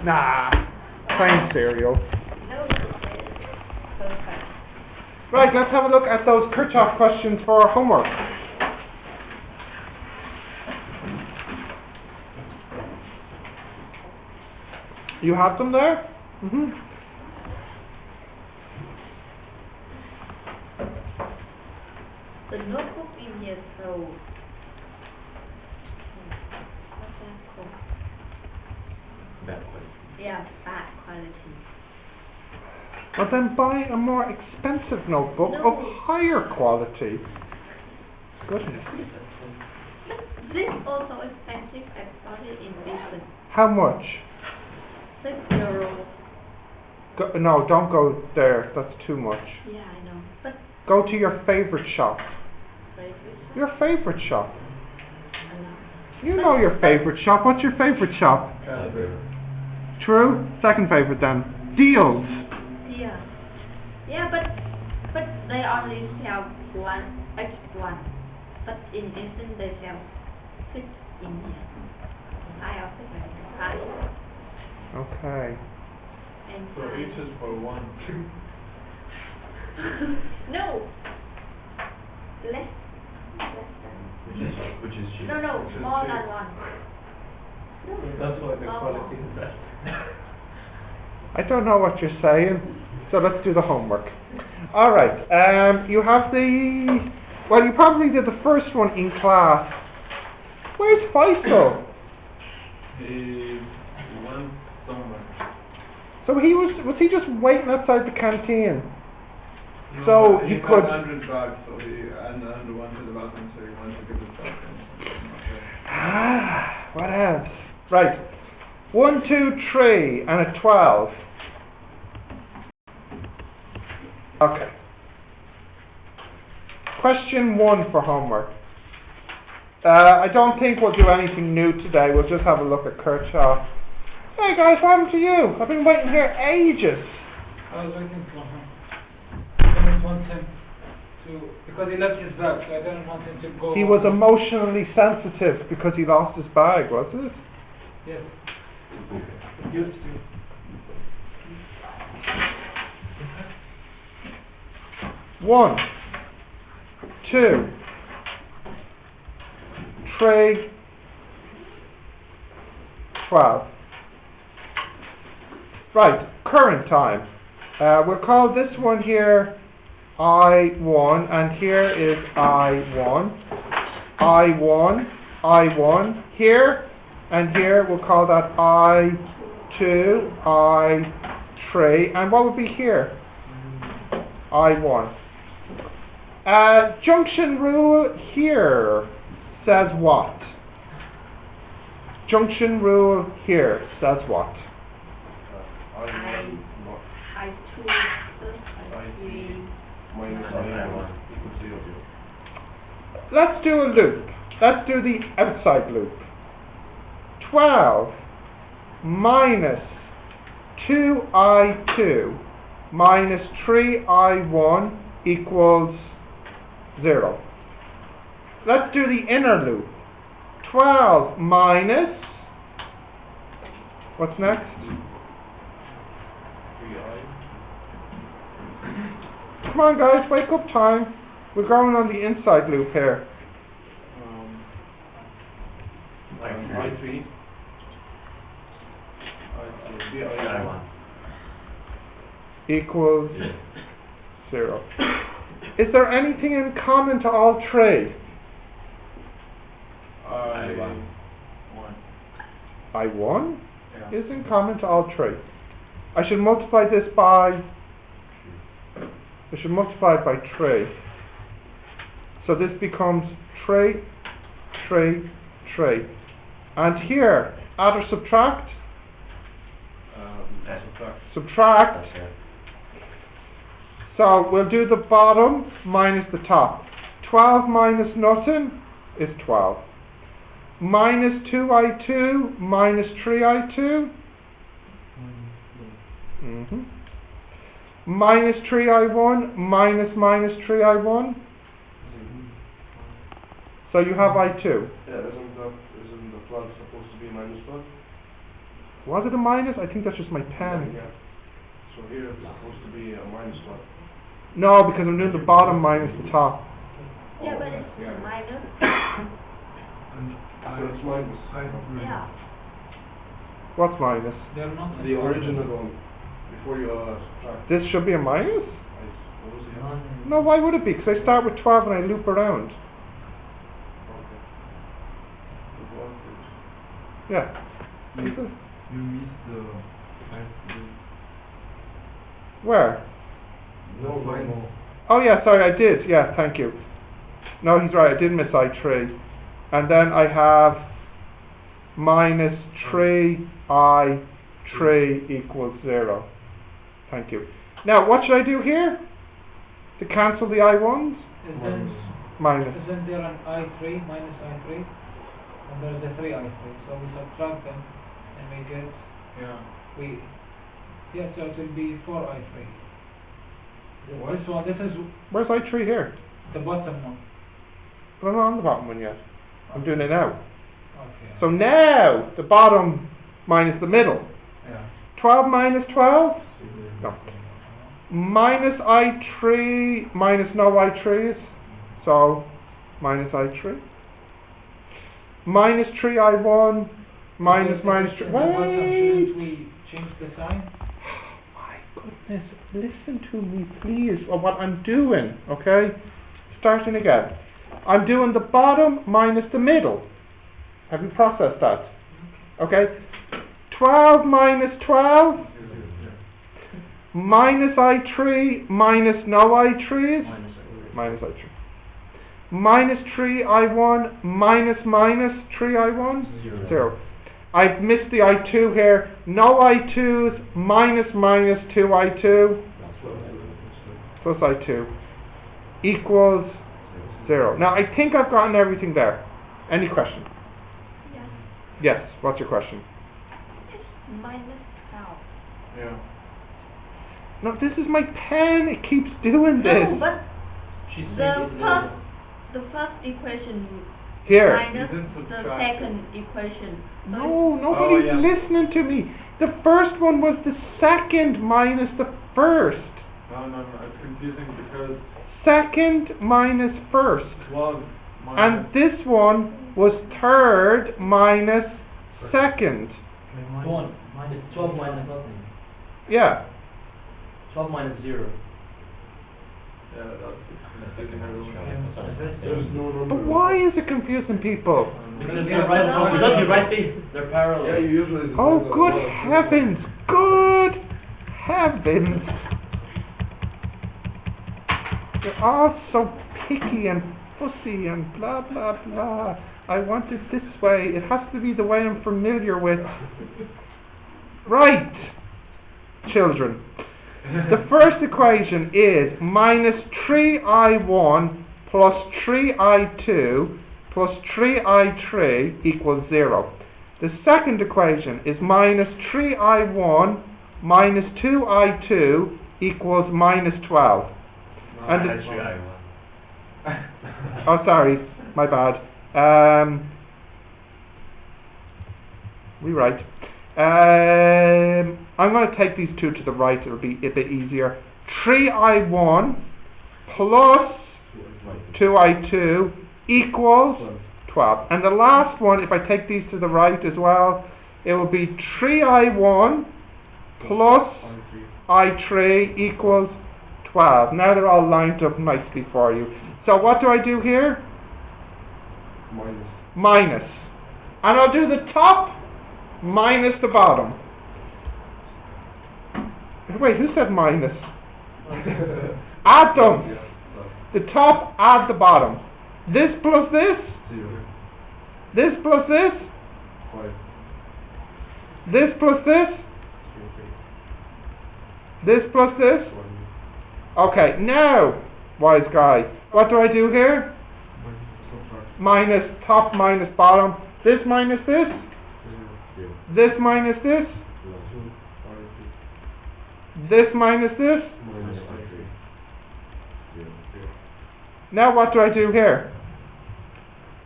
Nah, plain cereal. No, perfect. Right, let's have a look at those Kirchhoff questions for our homework. You have them there? Mm-hmm. The notebook in here, so what's that called? Bad quality. Yeah, bad quality. Well then buy a more expensive notebook No. of higher quality. Goodness. This also expensive. I bought it in Lisbon. How much? €6. No, don't go there. That's too much. Yeah, I know. But Go to your favourite shop. favorite shop? Your favourite shop. I know. You know your favourite shop. What's your favourite shop? True? Second favourite then. Deals. Yeah. Yeah, but they only sell one. But in Lisbon they sell 6 in here. 5 or 6 like 5. Okay. And So each is for one. no. Less than. Which is cheap. No, more than one. That's why the More. quality is bad. I don't know what you're saying, so let's do the homework. Alright, you have well, you probably did the first one in class. Where's Faisal? He went somewhere. So was he just waiting outside the canteen? No, So but he he could- got 100 bucks, so and went to the bathroom, so he went to give his back and something like that. What else? Right. 1, 2, 3, and a 12. Okay. Question 1 for homework. I don't think we'll do anything new today. We'll just have a look at Kirchhoff. Hey guys, what happened to you? I've been waiting here ages. I was waiting for him. I didn't want him to, because he left his bag, so I didn't want him to go. He was emotionally sensitive because he lost his bag, was it? Yes. Used to. 1, 2, 3, 12. Right, current time. We'll call this one here I1, and here is I1. I1 here, and here we'll call that I2, I3, and what would be here? I1. Junction rule here says what? Junction rule here says what? I two I3. Let's do a loop. Let's do the outside loop. 12 minus 2I2 minus 3I1 equals 0. Let's do the inner loop. 12 minus, what's next? 3i. Come on guys, wake up time. We're going on the inside loop here. I3. I1. Equals 0. Is there anything in common to all three? I1. I1 Yeah. is in common to all three. I should multiply this by, I should multiply it by 3. So this becomes 3, 3, 3. And here, add or subtract? Subtract. So we'll do the bottom minus the top. 12 minus nothing is 12. Minus 2I2 minus 3I2. Minus 3I1 minus minus 3I1. So you have I2. Yeah, isn't the 12 supposed to be minus 12? Was it a minus? I think that's just my pen. Yeah. So here it's supposed to be a minus 12. No, because I'm doing the bottom minus the top. Yeah, but it's Yeah. minus. So it's minus. Yeah. What's minus? They're not. The original one, before you subtract. This should be a minus? I suppose, yeah. No, why would it be? Because I start with 12 and I loop around. Okay. Advantage. Yeah. You missed the Where? No, no. Oh yeah, sorry, I did. Yeah, thank you. No, he's right, I did miss I3. And then I have minus 3I3 equals 0. Thank you. Now, what should I do here? To cancel the I1s? Minus. Isn't there an I3 minus I3? And there's a 3I3. So we subtract them and we get, so it will be 4I3. What? This is Where's I3 here? the bottom one. I'm not on the bottom one yet. I'm doing it now. Okay. So now, the bottom minus the middle. yeah. 12 minus 12? No. Minus I3 minus no I3s. So, minus I3. Minus 3I1 minus minus 3. At the bottom, Wait! shouldn't we change the sign? My goodness, listen to me please, or what I'm doing, okay? Starting again. I'm doing the bottom minus the middle. Have you processed that? Okay? 12 minus 12 minus I3 minus no I3s minus I3. Minus 3I1 minus minus 3I1 0. I've missed the I2 here. No I2s minus minus 2I2 plus I2 equals 0. Now I think I've gotten everything there. Any question? Yeah. Yes, what's your question? It's minus 12. Yeah. No, this is my pen. It keeps doing this. No, but the first equation Here. minus You didn't the subtract second equation. No, nobody's listening to me. The first one was the second minus the first. No, it's confusing because Second minus first. 12 And this one was third minus second. 12 minus nothing. Yeah. 12 minus 0. yeah, that's confusing everyone. There's no number. But why is it confusing people? Because they're right, they're parallel. Yeah, you usually. Oh, good heavens! Good heavens! You're all so picky and fussy and blah blah blah. I want it this way. It has to be the way I'm familiar with. Right, children. The first equation is minus 3I1 plus 3I2 plus 3I3 equals 0. The second equation is minus 3I1 minus 2I2 equals minus 12. And the, oh, sorry, my bad. Rewrite. I'm going to take these two to the right, it'll be a bit easier. 3I1 plus 2I2 equals 12. And the last one, if I take these to the right as well, it will be 3I1 plus I3 equals 12. Now they're all lined up nicely for you. So what do I do here? Minus. And I'll do the top minus the bottom. Wait, who said minus? Add them. The top, add the bottom. This plus this. This plus this. This plus this. This plus this. Okay, now, wise guy, what do I do here? Minus top minus bottom. This minus this. This minus this. This minus this. Now what do I do here?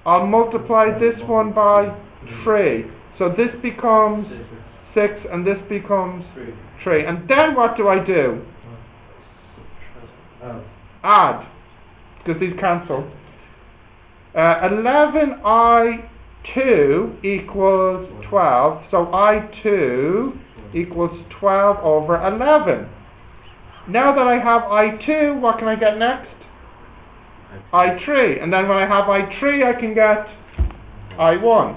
I'll multiply this one by 3. So this becomes 6, and this becomes 3. 3. And then what do I do? Oh. Add, because these cancel. 11i2 equals 12, so I2 equals 12 over 11. Now that I have I2, what can I get next? I3. And then when I have I3, I can get I1.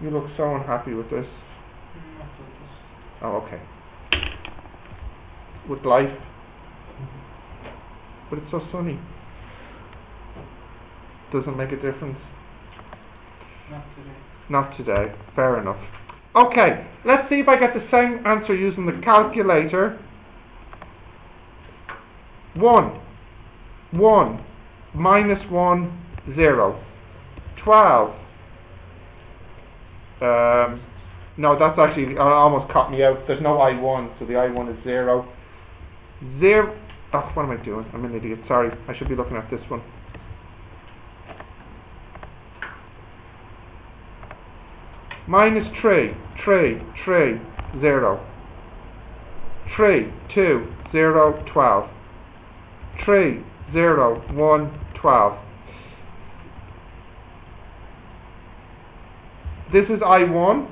You look so unhappy with this. Oh, okay. With life. But it's so sunny. Doesn't make a difference. Not today. Not today. Fair enough. Okay, let's see if I get the same answer using the calculator. 1, minus 1, 0. 12. No, that's actually, almost caught me out. There's no I1, so the I1 is 0. 0. Oh, what am I doing? I'm an idiot. Sorry, I should be looking at this one. Minus 3, 0. 3, 2, 0, 12. 3, 0, 1, 12. This is I1.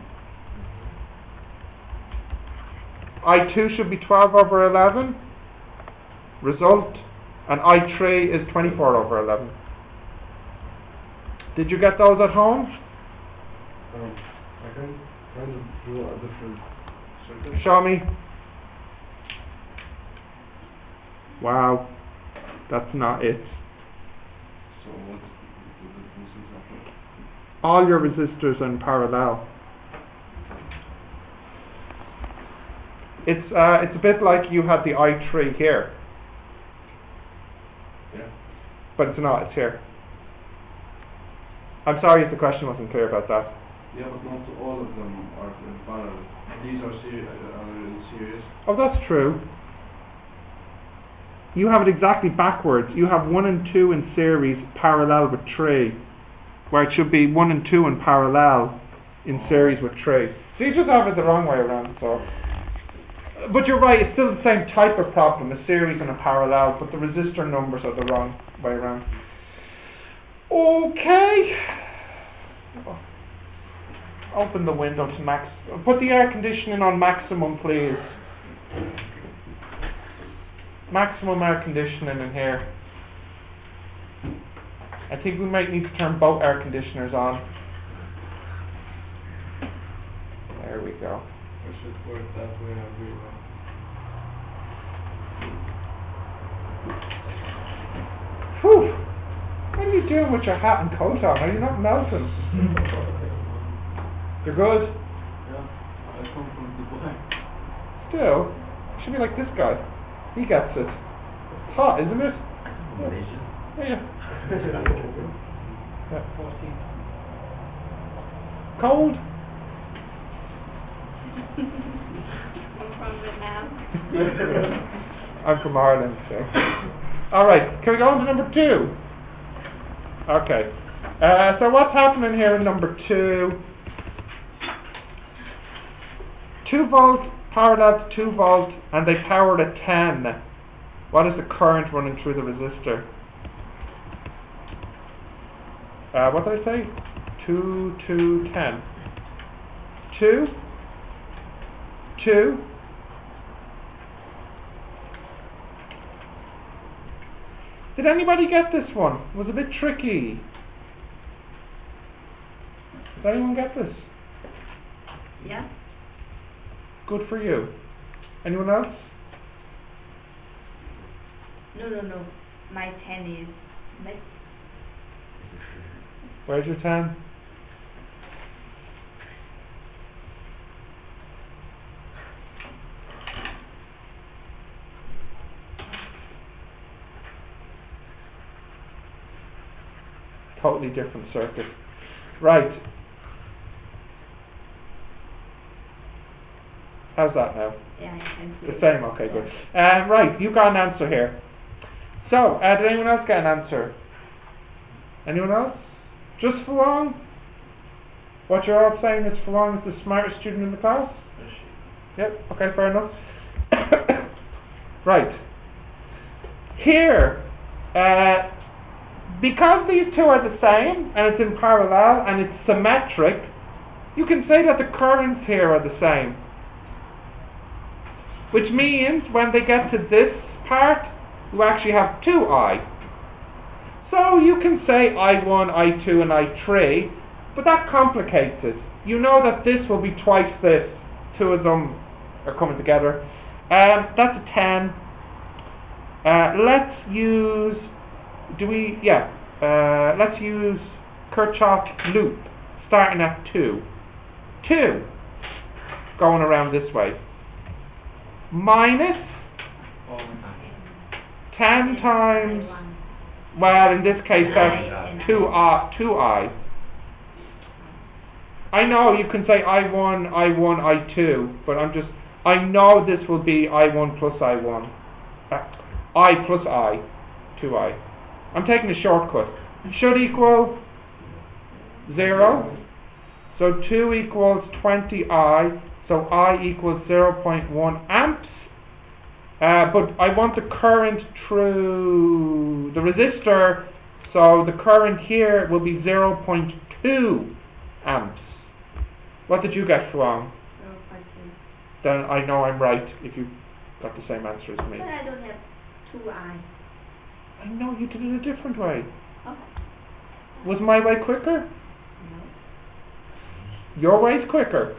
I2 should be 12 over 11. Result. And I3 is 24 over 11. Did you get those at home? I can kind of draw a different circle. Show me. Wow. That's not it. So what's the difference exactly? All your resistors are in parallel. It's a bit like you had the I3 here, Yeah. but it's not. It's here. I'm sorry if the question wasn't clear about that. Yeah, but not all of them are in parallel. These are in series. Oh, that's true. You have it exactly backwards. You have 1 and 2 in series parallel with 3, where it should be 1 and 2 in parallel in series with 3. So you just have it the wrong way around. So, but you're right. It's still the same type of problem: a series and a parallel, but the resistor numbers are the wrong way around. Okay. Open the window to max. Put the air conditioning on maximum, please. Maximum air conditioning in here. I think we might need to turn both air conditioners on. There we go. I should work that way everywhere. Whew. What are you doing with your hat and coat on? Are you not melting? You're good? Yeah, I come from Dubai. Still, you should be like this guy. He gets it. It's hot, isn't it? Yeah. Yeah. 14. Cold? I'm from Vietnam. I'm from Ireland, so. Alright, can we go on to number 2? Okay. So what's happening here in number 2? 2 volt parallel to 2 volt, and they powered a 10. What is the current running through the resistor? What did I say? 2 to 10. 2. 2. Did anybody get this one? It was a bit tricky. Did anyone get this? Yeah? Good for you. Anyone else? No. My 10 is next. Where's your 10? Totally different circuit. Right. How's that now? Yeah, I can see. The same, okay, good. Right, you got an answer here. So, did anyone else get an answer? Anyone else? Just for one? What you're all saying is Farhan is the smartest student in the class? Yep, okay, fair enough. Right. Here, because these two are the same, and it's in parallel, and it's symmetric, you can say that the currents here are the same. Which means, when they get to this part, you actually have 2I. So you can say I1, I2, and I3, but that complicates it. You know that this will be twice this. Two of them are coming together. That's a 10. Let's use, let's use Kirchhoff loop, starting at 2. 2, going around this way, minus 10 times, well, in this case that's 2I. I know you can say I1, I2, but I know this will be I1 plus I1. I plus I, 2I. I'm taking a shortcut. Should equal 0. So 2 equals 20I, so I equals 0.1 amps. But I want the current through the resistor, so the current here will be 0.2 amps. What did you get wrong? 0.2. Then I know I'm right if you got the same answer as me. But I don't have 2I. I know you did it a different way. Oh. Was my way quicker? No. Your way's quicker.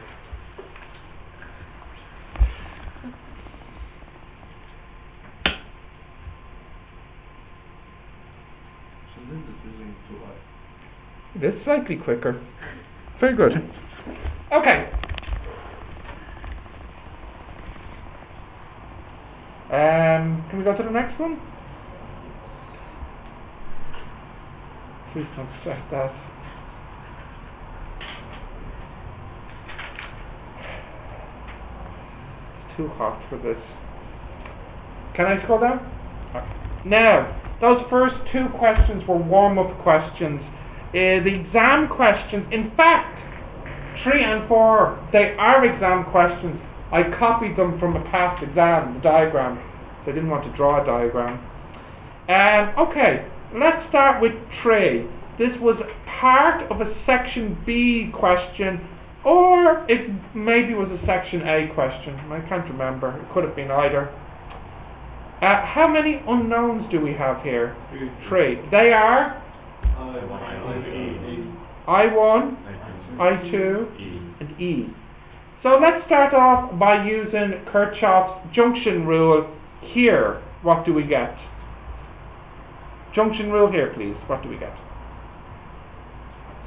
So this is using 2I. It is slightly quicker. Very good. Okay. Can we go to the next one? Please don't set that. It's too hot for this. Can I scroll down? Now, those first two questions were warm-up questions. The exam questions, in fact, 3 and 4, they are exam questions. I copied them from a past exam, the diagram, so I didn't want to draw a diagram. Okay, let's start with 3. This was part of a section B question, or it maybe was a section A question. I can't remember. It could have been either. How many unknowns do we have here? 3. They are I1, I2, and E. So let's start off by using Kirchhoff's junction rule here. What do we get? Junction rule here, please. What do we get?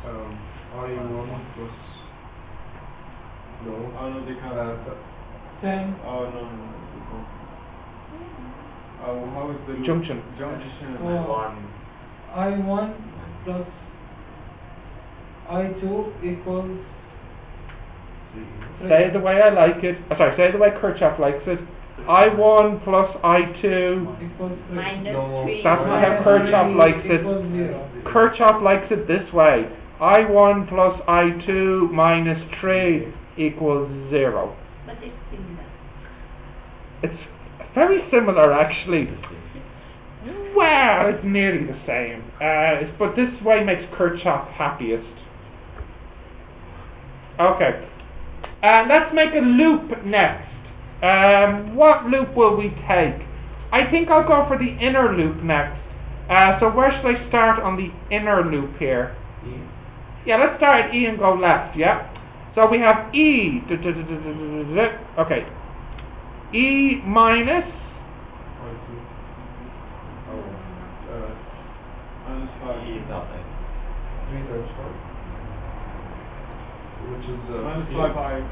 I1 plus... No. Oh no, they can't. 10. Oh no. How is the loop? Junction. Junction. I1 plus I2 equals 3. Say it the way I like it. Say it the way Kirchhoff likes it. I1 plus I2. Equals 3. Minus No. 3. That's not how Kirchhoff likes it. Equals 0. Kirchhoff likes it this way. I1 plus I2 minus 3 equals 0. But it's similar. It's very similar, actually. Well, it's nearly the same. But this way makes Kirchhoff happiest. Okay. Let's make a loop next. What loop will we take? I think I'll go for the inner loop next. So where should I start on the inner loop here? Yeah, let's start at E and go left, yeah? So we have E. Okay. E minus Minus 5. 3 times 5. Which is... Minus 5.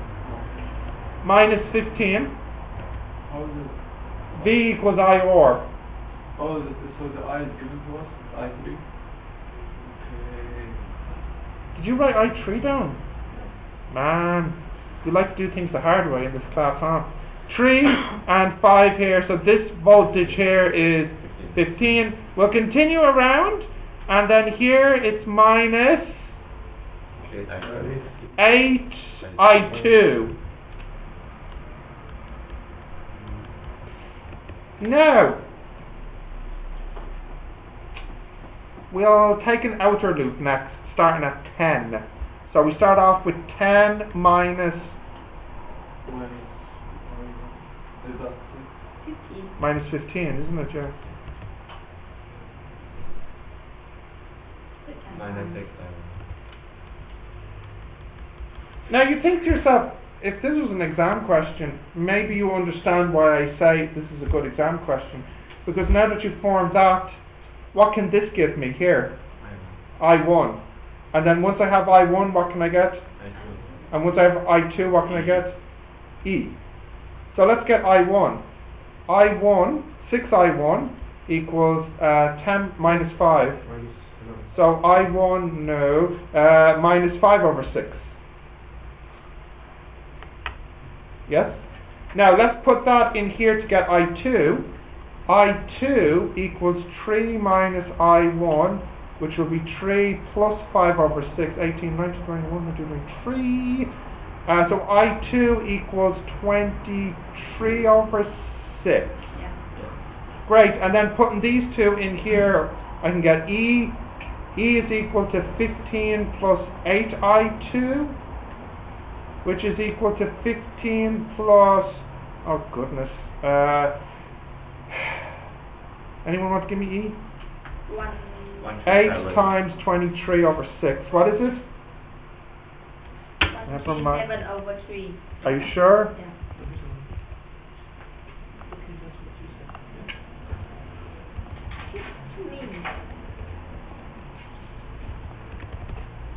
minus 15. How is it? V equals I or. Oh, so the I is given to us? I3? Okay. Did you write I3 down? Man, you like to do things the hard way in this class, huh? 3 and 5 here, so this voltage here is 15. We'll continue around, and then here it's minus 8I2. Now, we'll take an outer loop next, starting at 10. So we start off with 10 minus Is that 15. minus 15, isn't it, Jeff? Now you think to yourself, if this was an exam question, maybe you understand why I say this is a good exam question. Because now that you've formed that, what can this give me here? I1. And then once I have I1, what can I get? And once I have I2, what can I get? E. So let's get I1. I1, 6I1 equals 10 minus 5. Minus So I1, no, minus 5 over 6. Yes? Now let's put that in here to get I2. I2 equals 3 minus I1, which will be 3 plus 5 over 6, 18, 19, 21, 23. So I2 equals 23 over 6. Yeah. Great, and then putting these two in here, I can get E. E is equal to 15 plus 8I2, which is equal to 15 plus, oh goodness, anyone want to give me E? 8 times 23 over 6, what is it? 157 over 3. Are you sure? Yeah.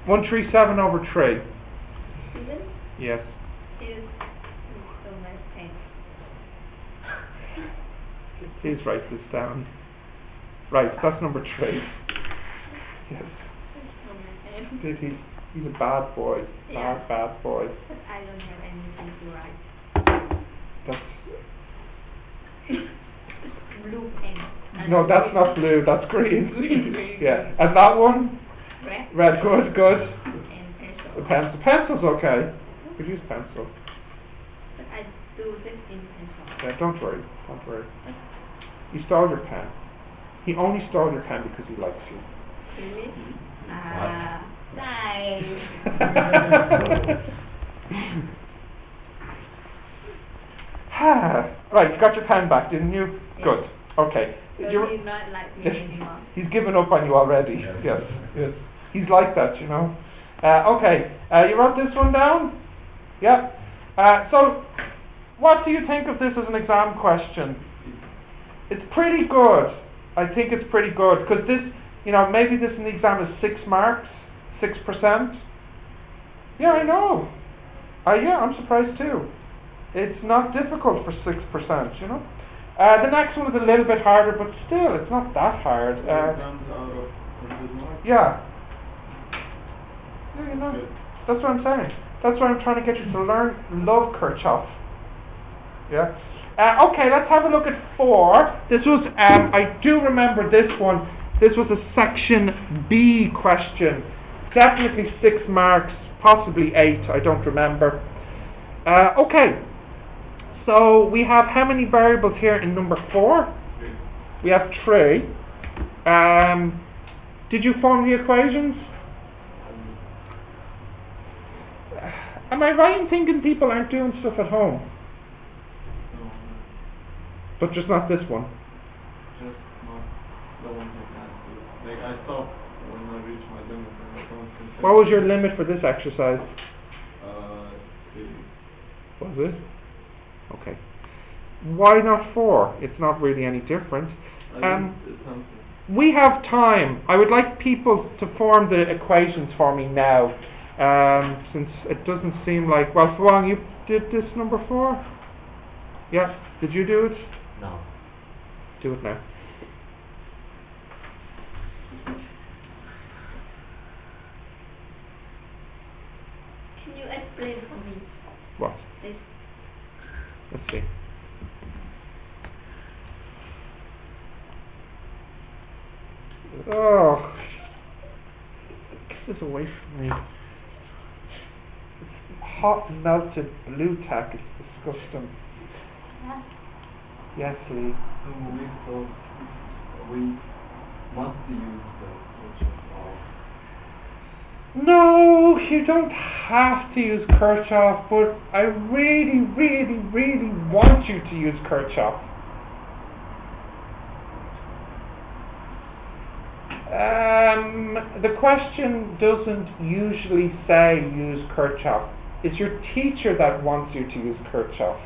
137 over 3. Isn't Yes. is so much pain. Please write this down. Right, that's number 3. Yes. He's a bad boy. Yeah. Bad boy. But I don't have anything to write. That's Blue pen. no, that's not blue. That's green. Green. Yeah, and that one, Red. red. Good. And pencil. The pencil. Pencil's okay. Could use pencil. But I do this in pencil. Yeah, don't worry. He stole your pen. He only stole your pen because he likes you. Really? Nice. Right, you got your pen back, didn't you? Yeah. Good. Okay. So You're- he's not like me anymore. He's given up on you already. Yes. Yes. He's like that, you know. Okay. You wrote this one down? Yep. So, what do you think of this as an exam question? It's pretty good. I think it's pretty good because this, maybe this in the exam is 6 marks, 6%. Yeah, I know. Yeah, I'm surprised too. It's not difficult for 6%, The next one is a little bit harder, but still, it's not that hard. comes out of 100 marks? Yeah. Yeah, Good. that's what I'm saying. That's why I'm trying to get you to love Kirchhoff. Yeah. Okay, let's have a look at 4. This was, I do remember this one. This was a section B question. Definitely 6 marks, possibly 8, I don't remember. Okay. So we have how many variables here in number 4? We have 3. Did you form the equations? Am I right in thinking people aren't doing stuff at home? No, But just not this one. just not the ones I can do. Like, I stop when I reach my limit and I don't continue. What was your limit for this exercise? 3. Was it? Okay. Why not 4? It's not really any different. I think it's something. We have time. I would like people to form the equations for me now. Since it doesn't seem like... Well, Fwang, you did this number 4? Yeah. Did you do it? No. Do it now. Can you explain for me What? this? Let's see. Oh, get this away from me. hot melted blue tack. It's disgusting. Yes, Lee. We thought we must use the Kirchhoff. No, you don't have to use Kirchhoff, but I really, really, really want you to use Kirchhoff. The question doesn't usually say use Kirchhoff. It's your teacher that wants you to use Kirchhoff.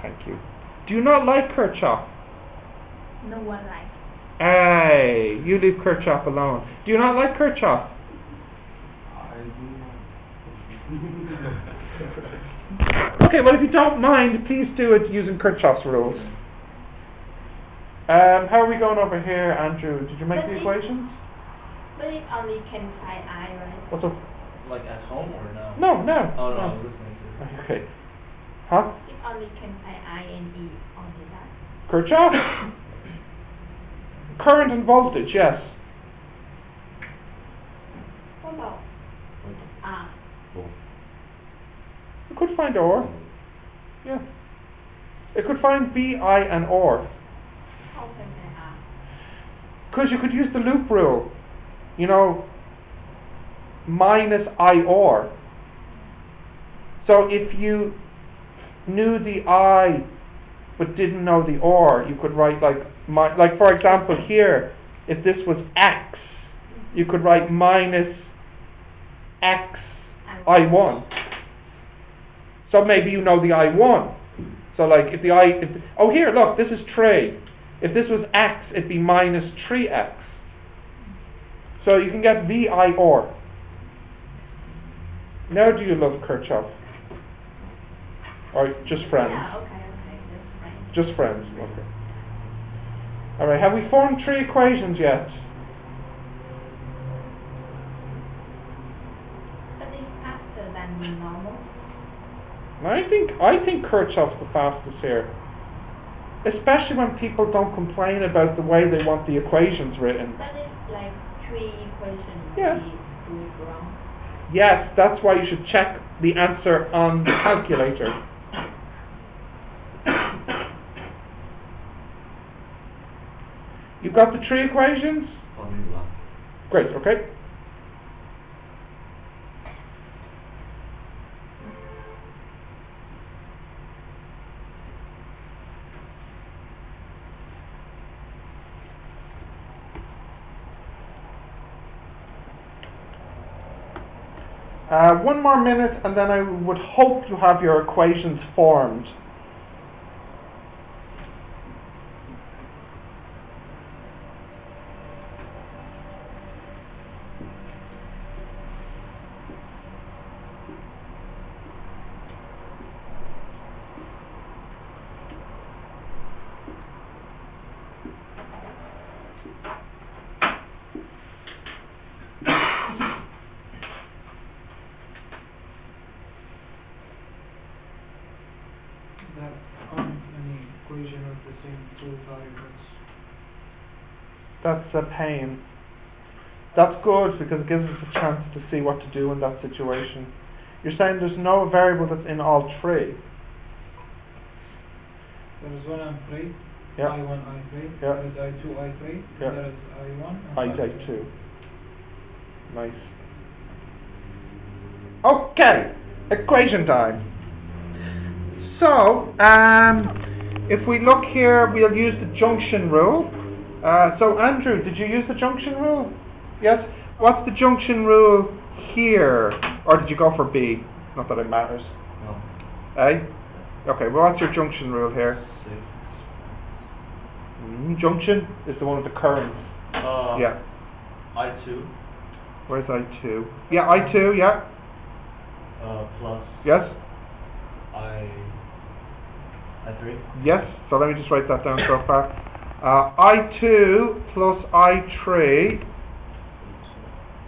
Thank you. Do you not like Kirchhoff? No one likes. Hey, you leave Kirchhoff alone. Do you not like Kirchhoff? I do Okay, well if you don't mind, please do it using Kirchhoff's rules. How are we going over here, Andrew? Did you make But the it- equations? But it only can find I, right? What's up? Like at home or no? No, no. Oh no, I no. was listening to it. Okay. Huh? It only can find I and E, only that. Kirchhoff? Current and voltage, yes. What about R? It could find or. Yeah. It could find B, I, and or. How can find R? Because you could use the loop rule. You know, minus I or. So if you knew the I but didn't know the or, you could write like for example here, if this was X, you could write minus X I1. So maybe you know the I1. So like if oh here, look, this is 3. If this was X, it'd be minus 3X. So you can get V, I, or. Now do you love Kirchhoff? Or just friends? Yeah, okay, just friends. Just friends, okay. Alright, have we formed 3 equations yet? But it's faster than the normal. I think Kirchhoff's the fastest here. Especially when people don't complain about the way they want the equations written. But it's like 3 equations. Yeah. We do it wrong. Yes, that's why you should check the answer on the calculator. You've got the 3 equations? Great, okay. One more minute and then I would hope you have your equations formed. Any equation with the same 2 variables. That's a pain. That's good because it gives us a chance to see what to do in that situation. You're saying there's no variable that's in all 3? There is 1 and 3. Yeah. I1, I3. Yeah. There is I2, I3. Yeah. There is I1 and I take 2. Nice. Okay, equation time. So, if we look here, we'll use the junction rule. So, Andrew, did you use the junction rule? Yes? What's the junction rule here? Or did you go for B? Not that it matters. No. A? Okay, well, what's your junction rule here? 6. Junction is the one with the currents. Yeah. I2. Where's I2? Yeah, I2, yeah. Plus. Yes? I3. Yes, so let me just write that down so far. I2 plus I3.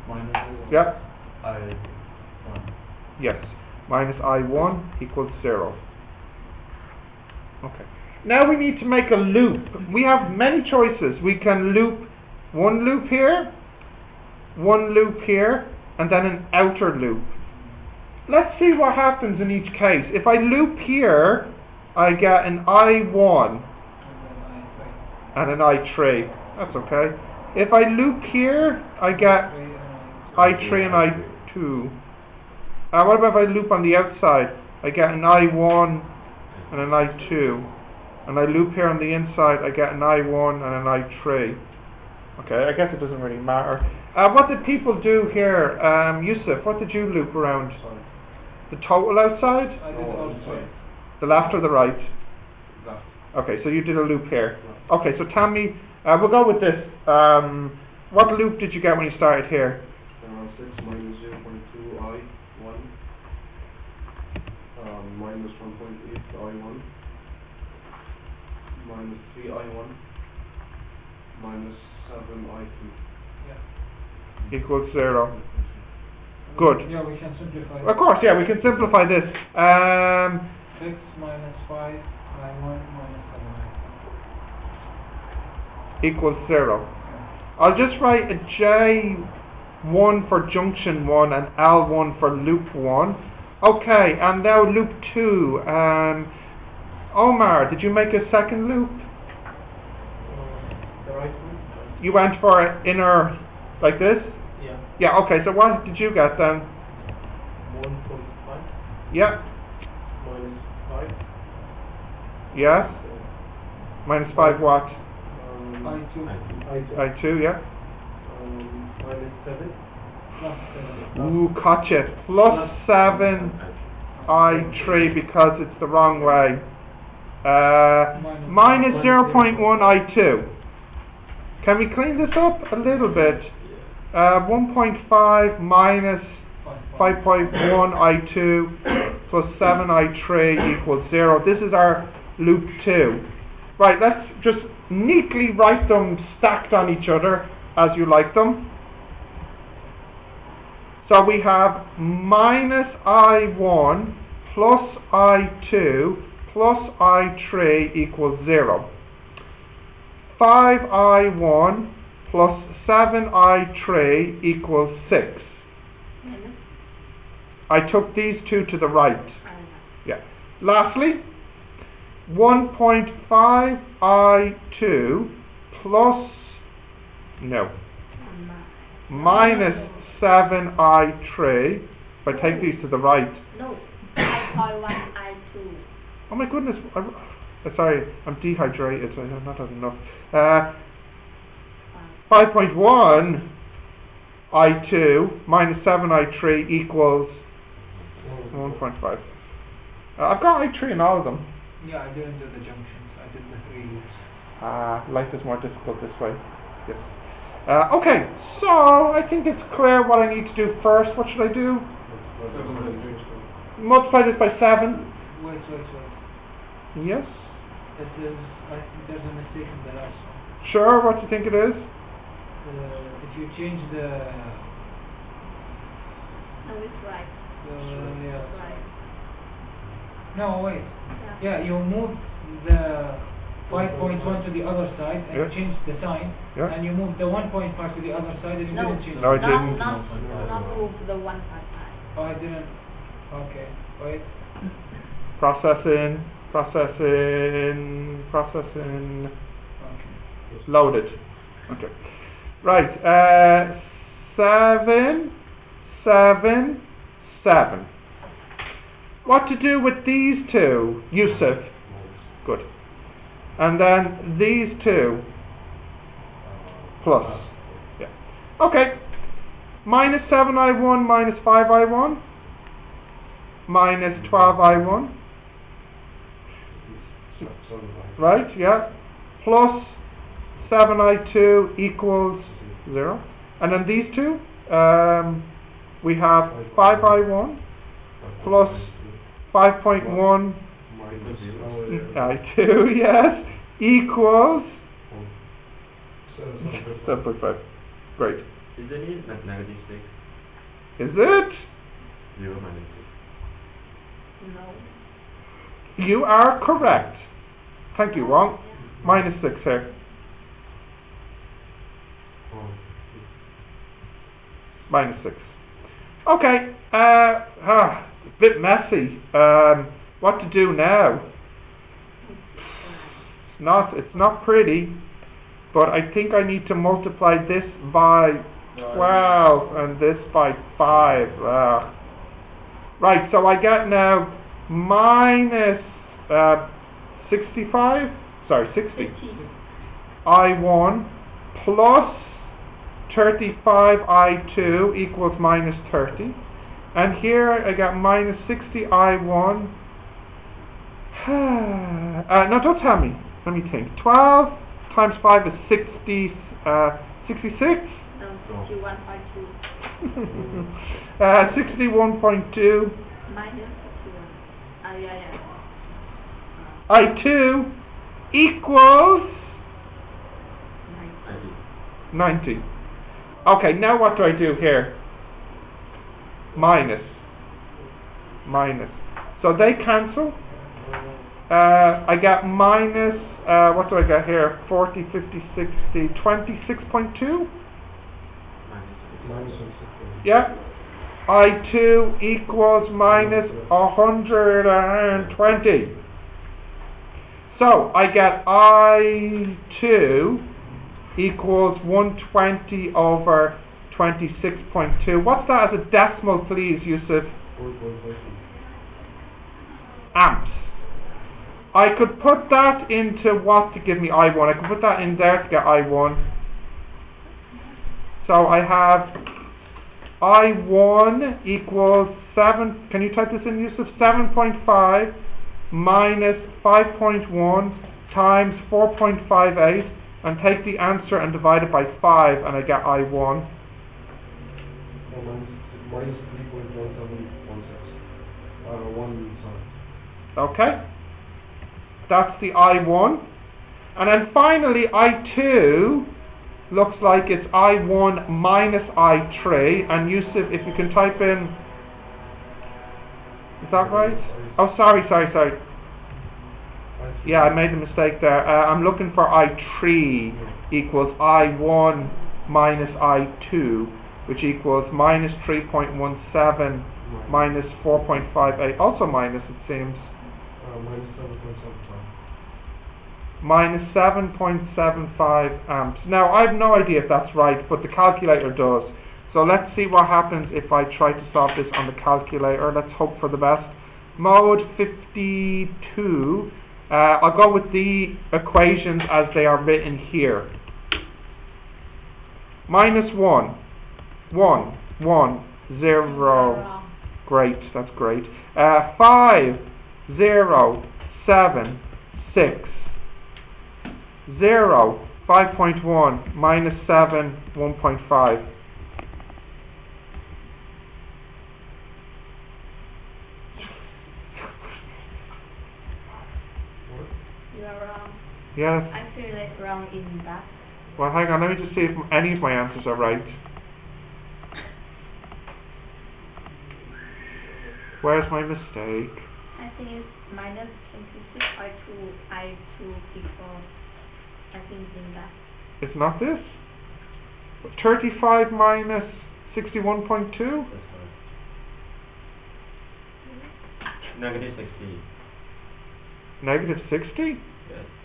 Minus. Yep. I1. Yes. Minus I1 equals 0. Okay. Now we need to make a loop. We have many choices. We can loop one loop here, one loop here, and then an outer loop. let's see what happens in each case. If I loop here, I get an I1 and an I3. That's okay. If I loop here, I get I3 and I2. What about if I loop on the outside? I get an I1 and an I2. And I loop here on the inside, I get an I1 and an I3. Okay, I guess it doesn't really matter. What did people do here? Yusuf, what did you loop around? The total outside? I did also. The left or the right? Left. Okay, so you did a loop here. Okay, so Tammy, we'll go with this. What loop did you get when you started here? 6 minus 0.2 I 1 minus 1.8 I 1 minus 3 I 1 minus 7 I 2. Equals 0. Good. Yeah, we can simplify. Of course, yeah, we can simplify this. 6 minus 5 I 1 minus 7 I 2. Equals 0. I'll just write a J1 for junction 1 and L1 for loop 1. Okay, and now loop 2. Omar, did you make a second loop? The right one? You went for inner like this? Yeah. Yeah, okay, so what did you get then? 1.5 Yeah, minus 5. yes. Minus 5 what? I2 I2, yeah. Minus 7. plus 7. Ooh, gotcha. Plus 7 I3 because it's the wrong way. Minus 0.1 I2. Can we clean this up a little bit? 1.5 minus 5.1 I2 plus 7 I3 equals 0. This is our loop 2. Right, let's just neatly write them stacked on each other as you like them. So we have minus I1 plus I2 plus I3 equals 0. 5I1 plus 7I3 equals 6. I took these two to the right. Yeah. Lastly, 1.5 I2 plus, no, minus 7 I3. If I take these to the right. No, I1, I2. Oh my goodness, sorry, I'm dehydrated, so I've not had enough. 5.1 I2 minus 7 I3 equals 1.5. I've got I3 in all of them. Yeah, I didn't do the junctions. I did the 3 loops. Life is more difficult this way. Yes. Okay, so I think it's clear what I need to do first. What should I do? Multiply this by 7. Wait. Yes. It is, I think there's a mistake in the last one. Sure, what do you think it is? If you change the... No, it's right. yeah. It's right. No, wait. Yeah. Yeah, you moved the 5.1 to the other side and Yeah. changed the sign. Yeah. And you moved the 1.5 to the other side and you No. didn't change No, I it. didn't. Not move the 1.5. Oh, I didn't. Okay, wait. Processing. Okay. Loaded. Okay. Right. 7. What to do with these two? Yusuf. Good. And then these two. Plus. Yeah. Okay. Minus 7I1 minus 5I1. Minus 12I1. Right, yeah. Plus 7I2 equals 0. And then these two, we have 5I1 plus 5.1 I2, yes, equals 7.5. Great. Is there any negative 6? Is it? 0 minus 6. No. You are correct. Thank you, wrong. Minus 6 here. Minus 6. Okay, bit messy. What to do now? It's not pretty, but I think I need to multiply this by 12 and this by 5. Right, so I get now minus 60 I1 plus 35 I2 equals minus 30. And here I got minus 60 I1. No, don't tell me. Let me think. 12 times 5 is 66? No, 61.2 61.2. minus 61. Yeah. I2 equals 90. 90. Okay, now what do I do here? Minus. So they cancel. I get minus, what do I get here? 40, 50, 60, 26.2? Minus 60. Yeah. I2 equals minus 120. So I get I2 equals 120 over 26.2. What's that as a decimal, please, Yusuf? 4.5. Amps. I could put that into what to give me I1? I could put that in there to get I1. So I have I1 equals 7, can you type this in, Yusuf? 7.5 minus 5.1 times 4.58, and take the answer and divide it by 5, and I get I1. Minus 3.1716. 1 side. Okay. That's the I1. And then finally I2 looks like it's I1 minus I3, and Yusuf, if you can type in, is that right? Oh, sorry. Yeah, I made a mistake there. I'm looking for I3 equals I1 minus I2, which equals minus 3.17 minus 4.58, also minus, it seems. Minus 7.75. Minus 7.75 amps. Now, I have no idea if that's right, but the calculator does. So let's see what happens if I try to solve this on the calculator. Let's hope for the best. Mode 52. I'll go with the equations as they are written here. Minus 1. 0. Great, that's great. 5, 0, 7, 6. 0, 5.1, minus 7, 1.5. You are wrong. Yes. I feel like wrong in that. Well, hang on, let me just see if any of my answers are right. Where's my mistake? I think it's minus 26 I2 equals, I think in that. It's not this? 35 minus 61.2? That's correct. Negative 60. Negative 60? Yes.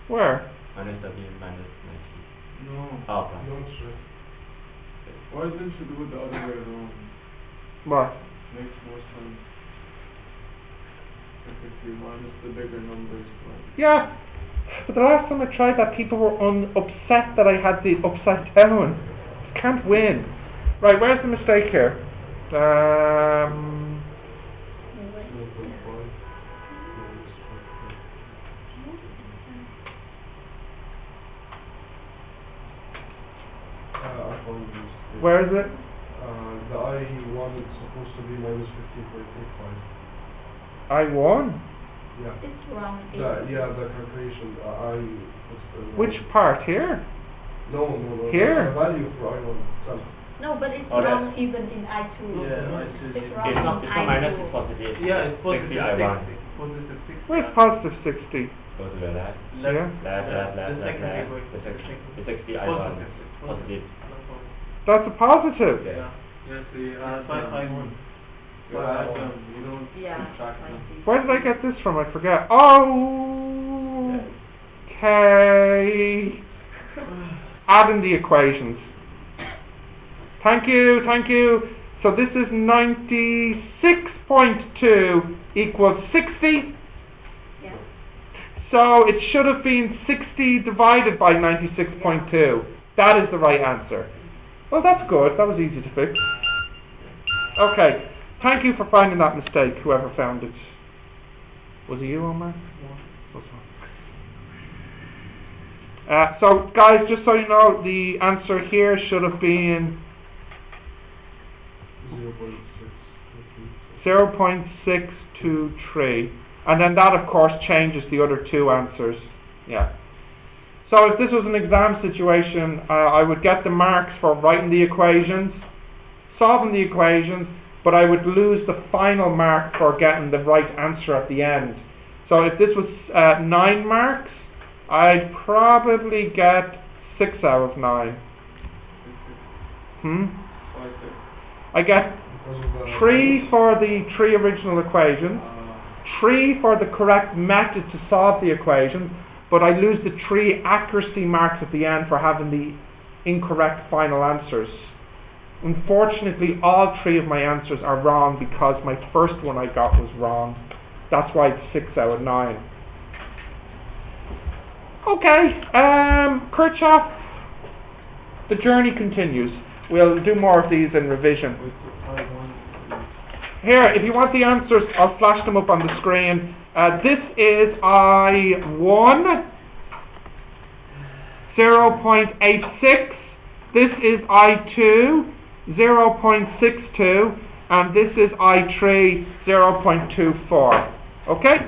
Where? Minus 30 and minus 90. No. Oh, plus. No, it's right. Why didn't you do it the other way around? What? Makes more sense. If you minus the bigger numbers, right? Yeah, but the last time I tried that, people were upset that I had the upside down. Can't win. Right, where's the mistake here? 0.5. I found this. Where is it? The I1 is supposed to be minus 15.85. I won. Yeah. It's wrong in The calculation. Which part here? No. Here? The value for I1 itself. No, but it's Oh, wrong that's- even in I2. Yeah, I2 It's is- wrong It's not in minus, I2. it's positive. Yeah, it's 60 I1. Positive 60. Where's positive 60? Go to the left. Yeah. Left. The second left. equation. The 60 I1. Positive. That's a positive. Yeah. Yes, we have 5 I1. You add them, you don't Yeah, subtract them. 20. Where did I get this from? I forget. Oh, okay. Adding the equations. Thank you, thank you. So this is 96.2 equals 60. Yeah. So it should have been 60 divided by 96.2. That is the right answer. Well, that's good. That was easy to fix. Okay. Thank you for finding that mistake, whoever found it. Was it you, Omar? So, guys, just so you know, the answer here should have been 0.623. And then that, of course, changes the other two answers. Yeah. So if this was an exam situation, I would get the marks for writing the equations, solving the equations, but I would lose the final mark for getting the right answer at the end. So if this was 9 marks, I'd probably get 6 out of 9. I get 3 for the 3 original equations, 3 for the correct method to solve the equation, but I lose the 3 accuracy marks at the end for having the incorrect final answers. Unfortunately, all 3 of my answers are wrong because my first one I got was wrong. That's why it's 6 out of 9. Okay, Kirchhoff, the journey continues. We'll do more of these in revision. Here, if you want the answers, I'll flash them up on the screen. This is I1, 0.86. This is I2, 0.62. And this is I3, 0.24. Okay?